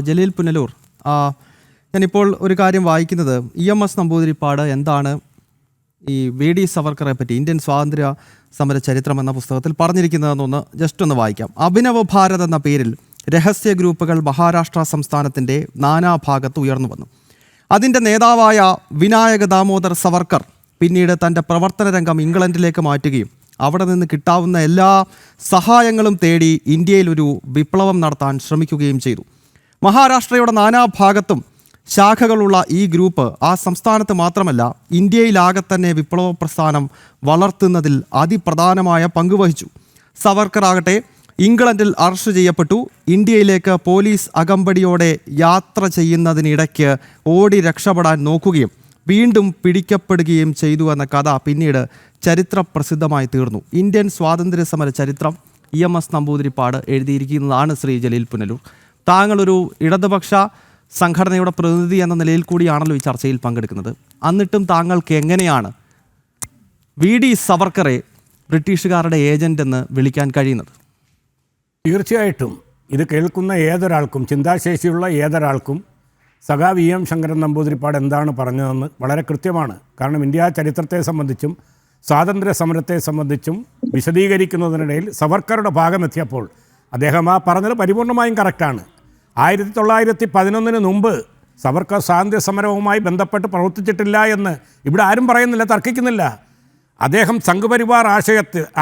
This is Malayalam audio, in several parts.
ജലീൽ പുനലൂർ, ഞാനിപ്പോൾ ഒരു കാര്യം വായിക്കുന്നത് EMS നമ്പൂതിരിപ്പാട് എന്താണ് ഈ VD സവർക്കറെ പറ്റി ഇന്ത്യൻ സ്വാതന്ത്ര്യ സമര ചരിത്രം എന്ന പുസ്തകത്തിൽ പറഞ്ഞിരിക്കുന്നതെന്നൊന്ന് ജസ്റ്റ് ഒന്ന് വായിക്കാം. അഭിനവ ഭാരത് എന്ന പേരിൽ രഹസ്യ ഗ്രൂപ്പുകൾ മഹാരാഷ്ട്ര സംസ്ഥാനത്തിൻ്റെ നാനാഭാഗത്ത് ഉയർന്നു വന്നു. അതിൻ്റെ നേതാവായ വിനായക ദാമോദർ സവർക്കർ പിന്നീട് തൻ്റെ പ്രവർത്തന രംഗം ഇംഗ്ലണ്ടിലേക്ക് മാറ്റുകയും അവിടെ നിന്ന് കിട്ടാവുന്ന എല്ലാ സഹായങ്ങളും തേടി ഇന്ത്യയിൽ ഒരു വിപ്ലവം നടത്താൻ ശ്രമിക്കുകയും ചെയ്തു. മഹാരാഷ്ട്രയുടെ നാനാഭാഗത്തും ശാഖകളുള്ള ഈ ഗ്രൂപ്പ് ആ സംസ്ഥാനത്ത് മാത്രമല്ല ഇന്ത്യയിലാകെ തന്നെ വിപ്ലവ പ്രസ്ഥാനം വളർത്തുന്നതിൽ അതിപ്രധാനമായ പങ്കുവഹിച്ചു. സവർക്കർ ആകട്ടെ ഇംഗ്ലണ്ടിൽ അറസ്റ്റ് ചെയ്യപ്പെട്ടു. ഇന്ത്യയിലേക്ക് പോലീസ് അകമ്പടിയോടെ യാത്ര ചെയ്യുന്നതിനിടയ്ക്ക് ഓടി രക്ഷപ്പെടാൻ നോക്കുകയും വീണ്ടും പിടിക്കപ്പെടുകയും ചെയ്തു എന്ന കഥ പിന്നീട് ചരിത്ര പ്രസിദ്ധമായി തീർന്നു. ഇന്ത്യൻ സ്വാതന്ത്ര്യ സമര ചരിത്രം EMS നമ്പൂതിരിപ്പാട് എഴുതിയിരിക്കുന്നതാണ് ശ്രീ ജലീൽ പുനലൂർ. താങ്കളൊരു ഇടതുപക്ഷ സംഘടനയുടെ പ്രതിനിധി എന്ന നിലയിൽ കൂടിയാണല്ലോ ഈ ചർച്ചയിൽ പങ്കെടുക്കുന്നത്. എന്നിട്ടും താങ്കൾക്ക് എങ്ങനെയാണ് VD സവർക്കറെ ബ്രിട്ടീഷുകാരുടെ ഏജന്റ് എന്ന് വിളിക്കാൻ കഴിയുന്നത്? തീർച്ചയായിട്ടും ഇത് കേൾക്കുന്ന ഏതൊരാൾക്കും, ചിന്താശേഷിയുള്ള ഏതൊരാൾക്കും സഖാവ് EM ശങ്കരൻ നമ്പൂതിരിപ്പാട് എന്താണ് പറഞ്ഞതെന്ന് വളരെ കൃത്യമാണ്. കാരണം ഇന്ത്യ ചരിത്രത്തെ സംബന്ധിച്ചും സ്വാതന്ത്ര്യ സമരത്തെ സംബന്ധിച്ചും വിശദീകരിക്കുന്നതിനിടയിൽ സവർക്കറുടെ ഭാഗമെത്തിയപ്പോൾ അദ്ദേഹം ആ പറഞ്ഞത് പരിപൂർണമായും കറക്റ്റാണ്. 1911 മുമ്പ് സവർക്കർ സ്വാതന്ത്ര്യ സമരവുമായി ബന്ധപ്പെട്ട് പ്രവർത്തിച്ചിട്ടില്ല എന്ന് ഇവിടെ ആരും പറയുന്നില്ല, തർക്കിക്കുന്നില്ല. അദ്ദേഹം സംഘപരിവാർ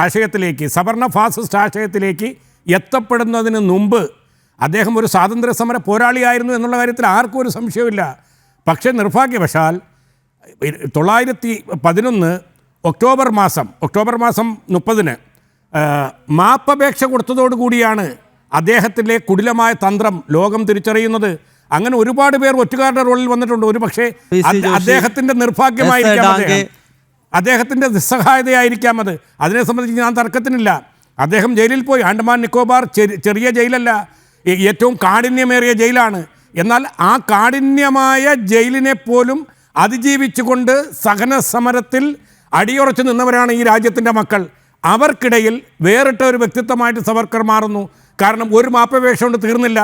ആശയത്തിലേക്ക്, സവർണ ഫാസിസ്റ്റ് ആശയത്തിലേക്ക് എത്തപ്പെടുന്നതിന് മുമ്പ് അദ്ദേഹം ഒരു സ്വാതന്ത്ര്യ സമര പോരാളിയായിരുന്നു എന്നുള്ള കാര്യത്തിൽ ആർക്കും ഒരു സംശയമില്ല. പക്ഷേ നിർഭാഗ്യവശാൽ 1911 ഒക്ടോബർ മാസം 30 മാപ്പപേക്ഷ കൊടുത്തതോടുകൂടിയാണ് അദ്ദേഹത്തിലെ കുടിലമായ തന്ത്രം ലോകം തിരിച്ചറിയുന്നത്. അങ്ങനെ ഒരുപാട് പേർ ഒറ്റുകാരുടെ റോളിൽ വന്നിട്ടുണ്ട്. ഒരു പക്ഷേ അദ്ദേഹത്തിൻ്റെ നിർഭാഗ്യമായിരിക്കാം, അദ്ദേഹത്തിൻ്റെ നിസ്സഹായതയായിരിക്കാം അത്. അതിനെ സംബന്ധിച്ച് ഞാൻ തർക്കത്തിനില്ല. അദ്ദേഹം ജയിലിൽ പോയി. ആൻഡമാൻ നിക്കോബാർ ചെറിയ ജയിലല്ല, ഏറ്റവും കാഠിന്യമേറിയ ജയിലാണ്. എന്നാൽ ആ കാഠിന്യമായ ജയിലിനെ പോലും അതിജീവിച്ചുകൊണ്ട് സഹന സമരത്തിൽ അടിയുറച്ചു നിന്നവരാണ് ഈ രാജ്യത്തിൻ്റെ മക്കൾ. അവർക്കിടയിൽ വേറിട്ട ഒരു വ്യക്തിത്വമായിട്ട് സവർക്കർ മാറുന്നു. കാരണം ഒരു മാപ്പപേക്ഷ കൊണ്ട് തീർന്നില്ല.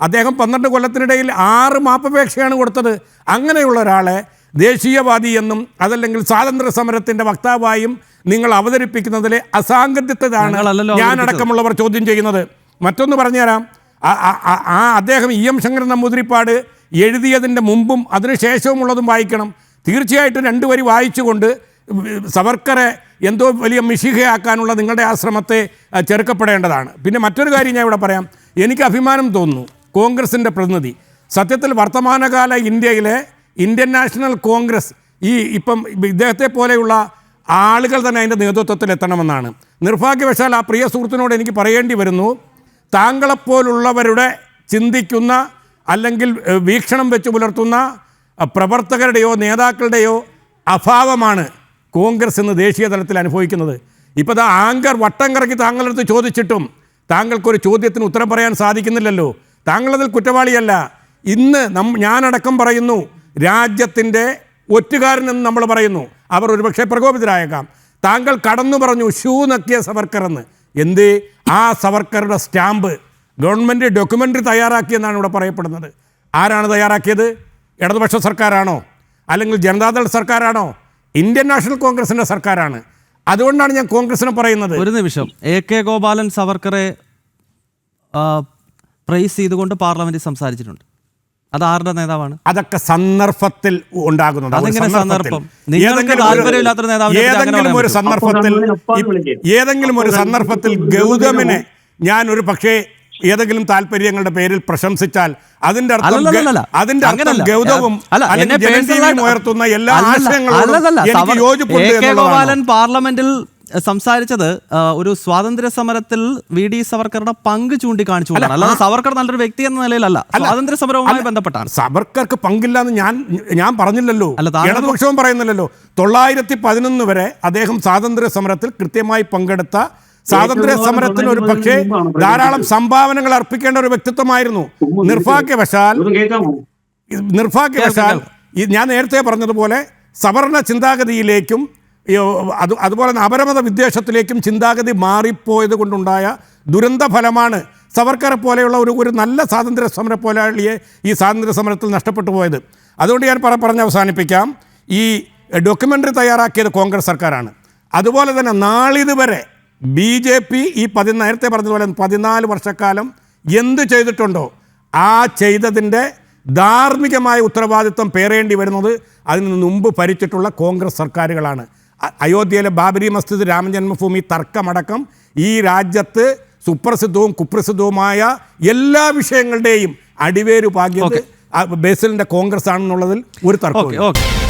അദ്ദേഹം 12 കൊല്ലത്തിനിടയിൽ 6 മാപ്പപേക്ഷയാണ് കൊടുത്തത്. അങ്ങനെയുള്ള ഒരാളെ ദേശീയവാദി എന്നും അതല്ലെങ്കിൽ സ്വാതന്ത്ര്യ സമരത്തിൻ്റെ വക്താവായും നിങ്ങൾ അവതരിപ്പിക്കുന്നതിലെ അസാങ്കത്യത്താണ് ഞാനടക്കമുള്ളവർ ചോദ്യം ചെയ്യുന്നത്. മറ്റൊന്ന് പറഞ്ഞുതരാം. അദ്ദേഹം EM ശങ്കരൻ നമ്പൂതിരിപ്പാട് എഴുതിയതിൻ്റെ മുമ്പും അതിനുശേഷവുമുള്ളതും വായിക്കണം. തീർച്ചയായിട്ടും 2 വരി വായിച്ചുകൊണ്ട് സവർക്കറെ എന്തോ വലിയ മിശിഹയാക്കാനുള്ള നിങ്ങളുടെ ആ ശ്രമത്തെ ചെറുക്കപ്പെടേണ്ടതാണ്. പിന്നെ മറ്റൊരു കാര്യം ഞാൻ ഇവിടെ പറയാം. എനിക്ക് അഭിമാനം തോന്നുന്നു, കോൺഗ്രസിൻ്റെ പ്രതിനിധി സത്യത്തിൽ വർത്തമാനകാല ഇന്ത്യയിലെ ഇന്ത്യൻ നാഷണൽ കോൺഗ്രസ് ഇപ്പം ഇദ്ദേഹത്തെ പോലെയുള്ള ആളുകൾ തന്നെ അതിൻ്റെ നേതൃത്വത്തിൽ എത്തണമെന്നാണ്. നിർഭാഗ്യവശാൽ ആ പ്രിയ സുഹൃത്തിനോട് എനിക്ക് പറയേണ്ടി വരുന്നു, താങ്കളെപ്പോലുള്ളവരുടെ ചിന്തിക്കുന്ന അല്ലെങ്കിൽ വീക്ഷണം വെച്ച് പുലർത്തുന്ന പ്രവർത്തകരുടെയോ നേതാക്കളുടെയോ അഭാവമാണ് കോൺഗ്രസ് ഇന്ന് ദേശീയ തലത്തിൽ അനുഭവിക്കുന്നത്. ഇപ്പോൾ ആങ്കർ വട്ടം കറക്കി താങ്കളടുത്ത് ചോദിച്ചിട്ടും താങ്കൾക്കൊരു ചോദ്യത്തിന് ഉത്തരം പറയാൻ സാധിക്കുന്നില്ലല്ലോ. താങ്കളതിൽ കുറ്റവാളിയല്ല. ഇന്ന് ഞാനടക്കം പറയുന്നു, രാജ്യത്തിൻ്റെ ഒറ്റുകാരനെന്ന് നമ്മൾ പറയുന്നു. അവർ ഒരുപക്ഷെ പ്രകോപിതരായേക്കാം. താങ്കൾ കടന്നു പറഞ്ഞു ഷൂ നക്കിയ സവർക്കർ എന്ന്. എന്തേ ആ സവർക്കറുടെ സ്റ്റാമ്പ് ഗവൺമെൻറ് ഡോക്യുമെൻ്ററി തയ്യാറാക്കിയെന്നാണ് ഇവിടെ പറയപ്പെടുന്നത്. ആരാണ് തയ്യാറാക്കിയത്? ഇടതുപക്ഷ സർക്കാരാണോ അല്ലെങ്കിൽ ജനതാദൾ സർക്കാരാണോ? ഇന്ത്യൻ നാഷണൽ കോൺഗ്രസിൻ്റെ സർക്കാരാണ്. അതുകൊണ്ടാണ് ഞാൻ കോൺഗ്രസിനെ പറയുന്നത്. ഒരു നിമിഷം, AK ഗോപാലൻ സവർക്കറെ പ്രൈസ് ചെയ്തുകൊണ്ട് പാർലമെന്റിൽ സംസാരിച്ചിട്ടുണ്ട്. അത് ആരുടെ നേതാവാണ്? അതൊക്കെ സന്ദർഭത്തിൽ ഉണ്ടാകുന്നത്. ഏതെങ്കിലും ഒരു സന്ദർഭത്തിൽ ഗൗതമിനെ ഞാൻ ഒരു പക്ഷേ ഏതെങ്കിലും താല്പര്യങ്ങളുടെ പേരിൽ പ്രശംസിച്ചാൽ അതിന്റെ അർത്ഥം ഗൗതവും ഉയർത്തുന്ന എല്ലാ ആശയങ്ങളും ഗോപാലൻ പാർലമെന്റിൽ സംസാരിച്ചത് ഒരു സ്വാതന്ത്ര്യ സമരത്തിൽ VD സവർക്കറുടെ പങ്ക് ചൂണ്ടിക്കാണിച്ചു. അല്ലാതെ സവർക്കർ നല്ലൊരു വ്യക്തി എന്ന നിലയിലല്ല, സ്വാതന്ത്ര്യ സമരവുമായി ബന്ധപ്പെട്ടാണ്. സവർക്കർക്ക് പങ്കില്ല എന്ന് ഞാൻ പറഞ്ഞില്ലല്ലോ, ഇടതുപക്ഷവും പറയുന്നില്ലല്ലോ. 1911 വരെ അദ്ദേഹം സ്വാതന്ത്ര്യ സമരത്തിൽ കൃത്യമായി പങ്കെടുത്ത, സ്വാതന്ത്ര്യ സമരത്തിന് ഒരു പക്ഷേ ധാരാളം സംഭാവനകൾ അർപ്പിക്കേണ്ട ഒരു വ്യക്തിത്വമായിരുന്നു. നിർഭാഗ്യവശാൽ ഞാൻ നേരത്തെ പറഞ്ഞതുപോലെ സവർണ ചിന്താഗതിയിലേക്കും അതുപോലെ തന്നെ അപരമത വിദ്വേഷത്തിലേക്കും ചിന്താഗതി മാറിപ്പോയത് കൊണ്ടുണ്ടായ ദുരന്ത ഫലമാണ് സവർക്കറെ പോലെയുള്ള ഒരു നല്ല സ്വാതന്ത്ര്യ സമര പോരാളിയെ ഈ സ്വാതന്ത്ര്യ സമരത്തിൽ നഷ്ടപ്പെട്ടു പോയത്. അതുകൊണ്ട് ഞാൻ പറഞ്ഞ് അവസാനിപ്പിക്കാം. ഈ ഡോക്യുമെൻ്ററി തയ്യാറാക്കിയത് കോൺഗ്രസ് സർക്കാരാണ്. അതുപോലെ തന്നെ നാളിതുവരെ BJP ഈ നേരത്തെ പറഞ്ഞതുപോലെ 14 വർഷക്കാലം എന്ത് ചെയ്തിട്ടുണ്ടോ ആ ചെയ്തതിൻ്റെ ധാർമ്മികമായ ഉത്തരവാദിത്വം പേറേണ്ടി വരുന്നത് അതിന് മുമ്പ് ഭരിച്ചിട്ടുള്ള കോൺഗ്രസ് സർക്കാരുകളാണ്. അയോധ്യയിലെ ബാബരി മസ്ജിദ്, രാമജന്മഭൂമി തർക്കമടക്കം ഈ രാജ്യത്ത് സുപ്രസിദ്ധവും കുപ്രസിദ്ധവുമായ എല്ലാ വിഷയങ്ങളുടെയും അടിവേരു പാകിയത് ബേസിലിൻ്റെ കോൺഗ്രസ് ആണെന്നുള്ളതിൽ ഒരു തർക്കവും.